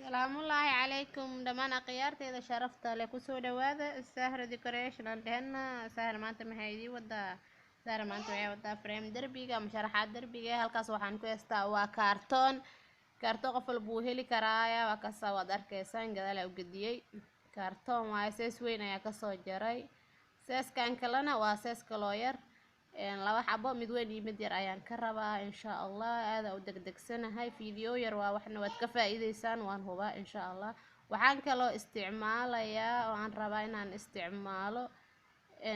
salaamullaahi calaykum dhammaan akhyaarteeda sharafta leh kusoo dhawaada sahra decoration aan dhehena sahra maanta maxay idii wadaa sahra maanta waxay wadaa frame derbiga ama sharaxaad derbiga halkaas waxaan ku heystaa waa kaartoon qof walba wuu heli karaaya waa kasaa waad arkaysaan gadaala u gediyey kaartoon waaye sees weyn ayaa kasoo jaray seeskan kalena waa sees kaloo yar laba xabo mid weyn iyo mid yar ayaan ka rabaa insha allah aada u degdegsanahay video yar waa waxna waad ka faa'iideysaan waan hubaa insha allah waxaan kaloo isticmaalayaa oo aan rabaa inaan isticmaalo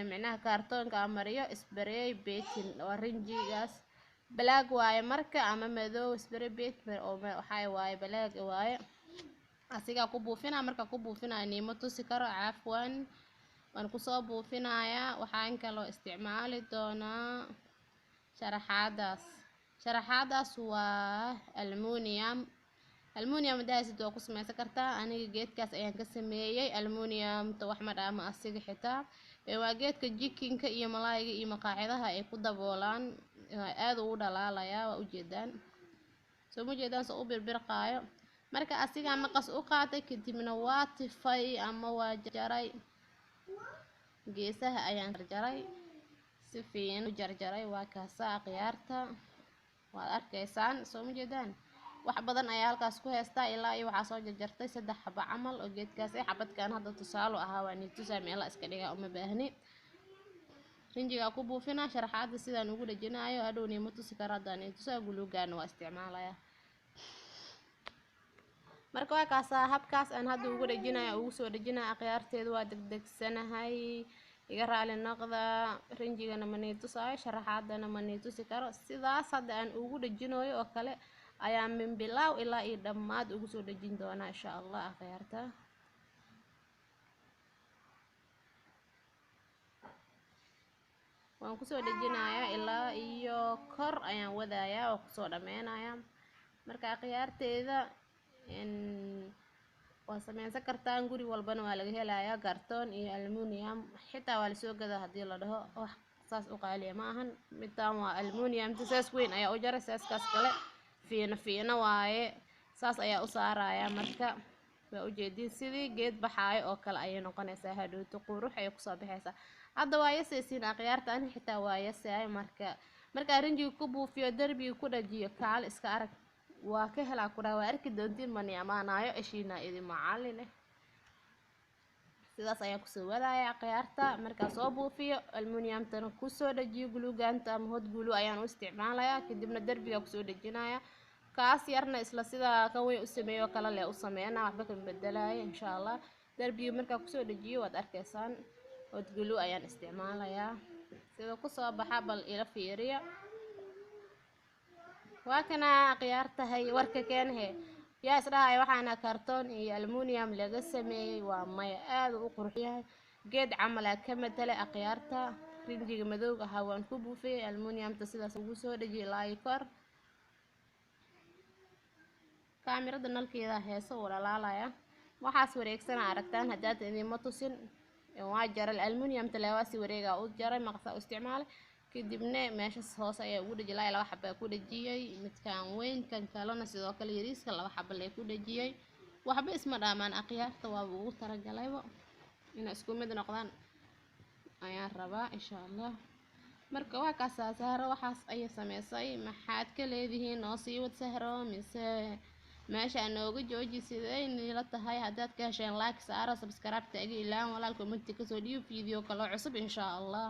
micnaha kaartoonka aan mariyo spray painting waa rinjigaas black waaye marka ama madow spray painting oo waxay waaye black waaye asiga ku buufinaa marka ku buufinaa niimo tusi karo cafwan waan kusoo buufinayaa waxaan kaloo isticmaali doonaa sharaxaadaas waa aluminium daasid oo ku sameysan kartaa aniga geedkaas ayaan ka sameeyay aluminiumta wax ma dhaama asiga xitaa waa geedka jikinka iyo malaayga iyo maqaaxidaha ay ku daboolaan aad ugu dhalaalayaa waa ujeedaan soo ma jeedaan soo u birbirqaayo marka asiga maqas u qaatay kadibna waa tifay ama waa jaray geesaha ayaan jarjaray si fiican u jarjaray waa kaasa akhyaarta waad arkaysaan soo ma jeedaan wax badan ayaa halkaas ku heystaa ilaa iyo waxaa soo jarjartay 3 xabo camal oo geedkaas xabadkan hadda tusaalo ahaa waa ni tusaa meela iska dhigaa uma baahni rinjiga ku buufina sharaxaada sidaan ugu dhajinayo hadhow niimo tusi karo haddaan tusaa guluugaan waa isticmaalayaa marka waa kaasa habkaas aan hadda ugu dhajinayo ugu soo dhajinayo akhyaarteedu waa degdegsanahay iga raali noqda rinjigana ma niitusayo sharaxaadana ma niitusi karo sidaas hadda aan ugu dhajinayo oo kale ayaa min bilaaw ilaa iyo dhammaad ugu soo dhajin doonaa insha allah akhyaarta waan kusoo dhajinayaa ilaa iyo kor ayaan wadayaa oo kusoo dhameynayaa marka akhyaarteeda waa sameysan kartaan guri walbana waa laga helayaa kartoon iyo aluminium xitaa waa lasoo gadaa haddii la dhaho wax saas u qaaliya ma ahan midaan waa aluminium saas weyn ayaa u jaray saaskaas kale fiina waaye saas ayaa u saaraya marka waa ujeedin sidii geed baxaayo oo kale ayay noqonaysaa hadhowto qurux ay kusoo baxaysaa hadda waa yasaysiin akhyaarta ani xitaa waa yasay marka rinjiga ku buufiyo derbiga ku dhajiyo kaal iska arag waa ka helaa kuraa waa arki doontiin mani amaanayo eshiina idin macallin sidaas ayaa kusoo wadaaya akhyaarta markaa soo buufiyo aluminiumtana kusoo dhajiyo guluugaanta ama hot glue ayaan u isticmaalayaa kadibna derbiga kusoo dhajinaya kaas yarna isla sidaa kan weyn u sameeyo kala leh u sameeyna waxba ka bedelaya insha allah derbiga markaa kusoo dhajiyo waad arkaysaan hot glue ayaan isticmaalayaa sida kusoo baxa bal ila fiiriya waa kana akhyaartahay warka keenhe yaa isdhahay waxaana kartoon iyo aluminium laga sameeyay waa maya aad u qurux yahay geed camal ka matalay akhyaarta rinjiga madowga ahaa waan ku buufiyay aluminiumta sidaas ugu soo dhajiyay ilaa kor kaamirada nalkeeda heeso walaalaya waxaas wareegsan aragtaan haddaad idinma tusin waa jaray aluminiumta leewaasi wareega u jaray maqsa u isticmaalay kadibna meeshas hoos ayaa ugu dhajilay 2 xabo ku dhajiyay midkaan weyn kan kalena sidoo kale yariiska 2 xabo la ku dhajiyay waxba isma dhaamaan akhyaarta waa ugu taragalayba in isku mid noqdaan ayaan rabaa insha allah marka waa ka sahro waxaas ay sameysay maxaad ka leedihiin oo sii wad sahro mise meesha nooga jooji sidee la tahay haddaad ka hesheen like saara subscribe tagi ilaa walaalka comment ka soo dhiibo video kale cusub insha allah